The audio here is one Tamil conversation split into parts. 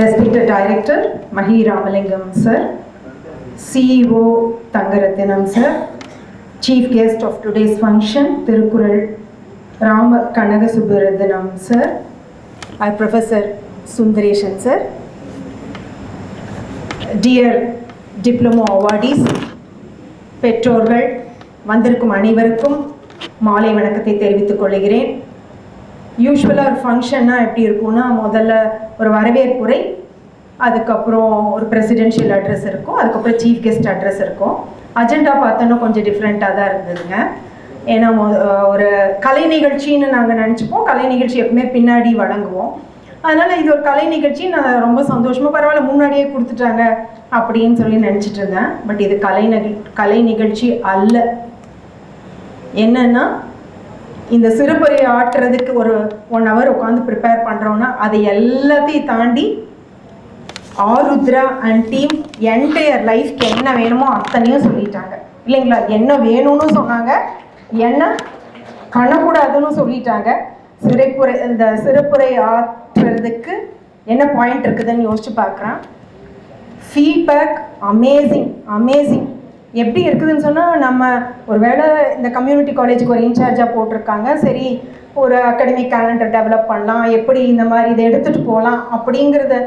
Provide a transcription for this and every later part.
Respected Director Mahi Ramalingam sir, CEO Thangarathinam sir, Chief Guest of today's function Thirukural Ram Kanagasubbarathinam sir, our Professor Sundareshan sir, dear Diploma awardees, பெற்றோர்கள் வந்திருக்கும் அனைவருக்கும் மாலை வணக்கத்தை தெரிவித்துக் கொள்கிறேன். யூஸ்வலாக ஒரு ஃபங்க்ஷன்னா எப்படி இருக்கும்னா முதல்ல ஒரு வரவேற்புரை, அதுக்கப்புறம் ஒரு பிரசிடென்ஷியல் அட்ரஸ் இருக்கும், அதுக்கப்புறம் சீஃப் கெஸ்ட் அட்ரஸ் இருக்கும். அஜெண்டா பார்த்தோன்னா கொஞ்சம் டிஃப்ரெண்ட்டாக தான் இருந்ததுங்க. ஏன்னா ஒரு கலை நிகழ்ச்சின்னு நாங்கள் நினச்சிப்போம், கலை நிகழ்ச்சி எப்பவுமே பின்னாடி வழங்குவோம். அதனால் இது ஒரு கலை நிகழ்ச்சி, நான் ரொம்ப சந்தோஷமாக பரவாயில்ல முன்னாடியே கொடுத்துட்டாங்க அப்படின்னு சொல்லி நினச்சிட்டு இருந்தேன். பட் இது கலை நிகழ்ச்சி அல்ல. என்னன்னா இந்த சிறுபுரை ஆட்டுறதுக்கு ஒரு 1 hour உட்காந்து ப்ரிப்பேர் பண்ணுறோன்னா அதை எல்லாத்தையும் தாண்டி ஆருத்ரா அண்ட் டீம் என்டையர் லைஃப்க்கு என்ன வேணுமோ அத்தனையும் சொல்லிட்டாங்க இல்லைங்களா. என்ன வேணும்னு சொன்னாங்க, என்ன பண்ணக்கூடாதுன்னு சொல்லிட்டாங்க. இந்த சிறுபுரை ஆற்றுறதுக்கு என்ன பாயிண்ட் இருக்குதுன்னு யோசிச்சு பார்க்குறேன். Feedback amazing. எப்படி இருக்குதுன்னு சொன்னால், நம்ம ஒரு வேளை இந்த கம்யூனிட்டி காலேஜுக்கு ஒரு இன்சார்ஜாக போட்டிருக்காங்க, சரி ஒரு அகாடமிக் கேலண்டர் டெவலப் பண்ணலாம், எப்படி இந்த மாதிரி இதை எடுத்துகிட்டு போகலாம் அப்படிங்கிறத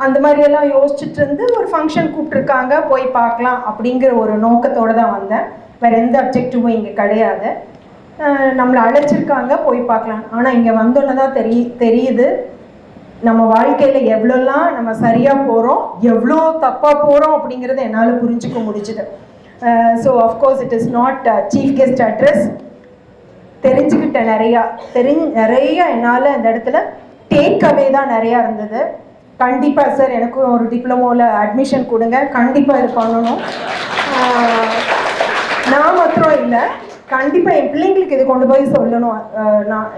அந்த மாதிரியெல்லாம் யோசிச்சுட்டு இருந்து ஒரு ஃபங்க்ஷன் கூப்பிட்ருக்காங்க, போய் பார்க்கலாம் அப்படிங்கிற ஒரு நோக்கத்தோடு தான் வந்தேன். வேறு எந்த அப்ஜெக்டிவும் இங்கே கிடையாது. நம்மளை அழைச்சிருக்காங்க, போய் பார்க்கலாம். ஆனால் இங்கே வந்தோன்னு தான் தெரியுது நம்ம வாழ்க்கையில் எவ்வளோலாம் நம்ம சரியாக போகிறோம், எவ்வளோ தப்பாக போகிறோம் அப்படிங்கிறத என்னால் புரிஞ்சுக்க முடிஞ்சுது. So of course it is not chief guest address. தெரிஞ்சுக்கிட்டேன் நிறையா என்னால் இந்த இடத்துல டேக் அவே தான் நிறையா இருந்தது. கண்டிப்பாக சார் எனக்கும் ஒரு டிப்ளமோவில் அட்மிஷன் கொடுங்க, கண்டிப்பாக இது பண்ணணும். நான் மாத்திரம் இல்லை, கண்டிப்பாக என் பிள்ளைங்களுக்கு இது கொண்டு போய் சொல்லணும். நான்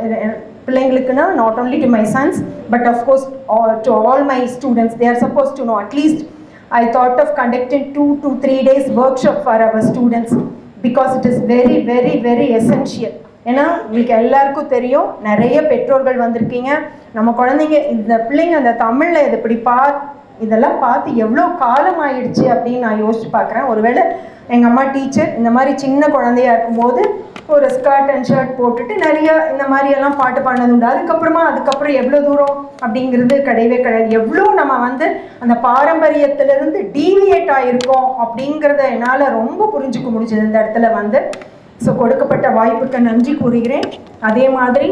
பிள்ளைங்களுக்குன்னா not only to my sons but of course to all my students, they are suppose to know. At least I thought of conducting 2 to 3 days workshop for our students because it is very essential. ஏன்னா உங்களுக்கு எல்லாருக்கும் தெரியும், நிறைய பெற்றோர்கள் வந்திருக்கீங்க, நம்ம குழந்தைங்க இந்த பிள்ளைங்க அந்த தமிழில் இது இப்படி இதெல்லாம் பார்த்து எவ்வளோ காலம் ஆயிடுச்சு அப்படின்னு நான் யோசிச்சு பார்க்குறேன். ஒருவேளை எங்கள் அம்மா டீச்சர் இந்த மாதிரி சின்ன குழந்தையா இருக்கும்போது ஒரு ஸ்கர்ட் அண்ட் ஷர்ட் போட்டுட்டு நிறைய இந்த மாதிரியெல்லாம் பாட்டு பாடினது உண்டு. அதுக்கப்புறம் எவ்வளோ தூரம் அப்படிங்கிறது கிடையாது. எவ்வளோ நம்ம அந்த பாரம்பரியத்திலிருந்து டீவியேட் ஆகிருக்கோம் அப்படிங்கிறத என்னால் ரொம்ப புரிஞ்சுக்க முடிஞ்சது இந்த இடத்துல ஸோ கொடுக்கப்பட்ட வாய்ப்புக்கு நன்றி கூறுகிறேன். அதே மாதிரி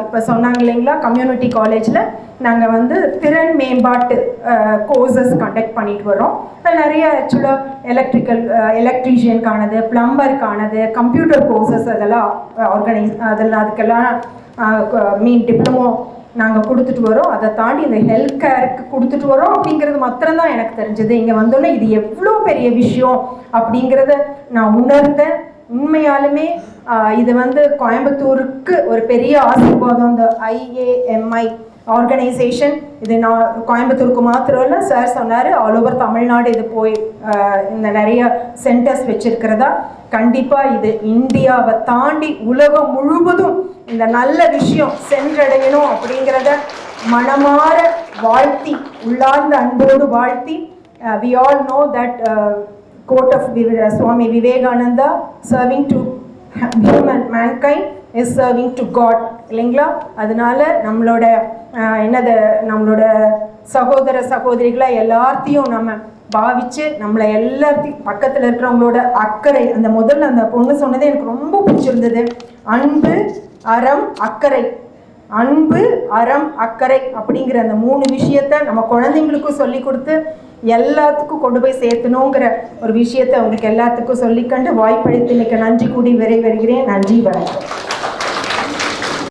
இப்போ சொன்னாங்க இல்லைங்களா, கம்யூனிட்டி காலேஜில் நாங்கள் திறன் மேம்பாட்டு கோர்சஸ் கண்டக்ட் பண்ணிட்டு வரோம். அதில் நிறைய ஆக்சுவலாக எலக்ட்ரீஷியனுக்கானது, ப்ளம்பருக்கானது, கம்ப்யூட்டர் கோர்சஸ் அதெல்லாம் அதுக்கெல்லாம் டிப்ளமோ நாங்கள் கொடுத்துட்டு வரோம். அதை தாண்டி இந்த ஹெல்த் கேருக்கு கொடுத்துட்டு வரோம் அப்படிங்கிறது மாத்திரம்தான் எனக்கு தெரிஞ்சது. இங்கே வந்தோன்னே இது எவ்வளோ பெரிய விஷயம் அப்படிங்கிறத நான் உணர்ந்தேன். உண்மையாலுமே இது கோயம்புத்தூருக்கு ஒரு பெரிய ஆசீர்வாதம். இந்த IAMI ஆர்கனைசேஷன் இது நான் கோயம்புத்தூருக்கு மாத்திரம் இல்லை, சார் சொன்னார் ஆல் ஓவர் தமிழ்நாடு இது போய் இந்த நிறைய சென்டர்ஸ் வச்சிருக்கிறதா. கண்டிப்பாக இது இந்தியாவை தாண்டி உலகம் முழுவதும் இந்த நல்ல விஷயம் சென்றடையணும் அப்படிங்கிறத மனமாற வாழ்த்தி, உள்ளார்ந்த அன்போடு வாழ்த்தி, we all know that quote of Swami Vivekananda, serving to mankind is serving to God இல்லைங்களா. அதனால நம்மளோட சகோதர சகோதரிகளை எல்லாத்தையும் நம்ம பாவிச்சு நம்மளை எல்லாத்தையும் பக்கத்தில் இருக்கிறவங்களோட அக்கறை, அந்த முதல்ல அந்த பொண்ணு சொன்னது எனக்கு ரொம்ப பிடிச்சிருந்தது. அன்பு, அறம், அக்கறை. அன்பு, அறம், அக்கறை அப்படிங்கிற அந்த 3 விஷயத்த நம்ம குழந்தைங்களுக்கும் சொல்லி கொடுத்து எல்லாத்துக்கும் கொண்டு போய் சேர்த்தணுங்கிற ஒரு விஷயத்தை அவங்களுக்கு எல்லாத்துக்கும் சொல்லிக்கண்டு வாய்ப்பளித்து இன்னைக்கு நன்றி கூடி விரைவருகிறேன். நன்றி, வணக்கம்.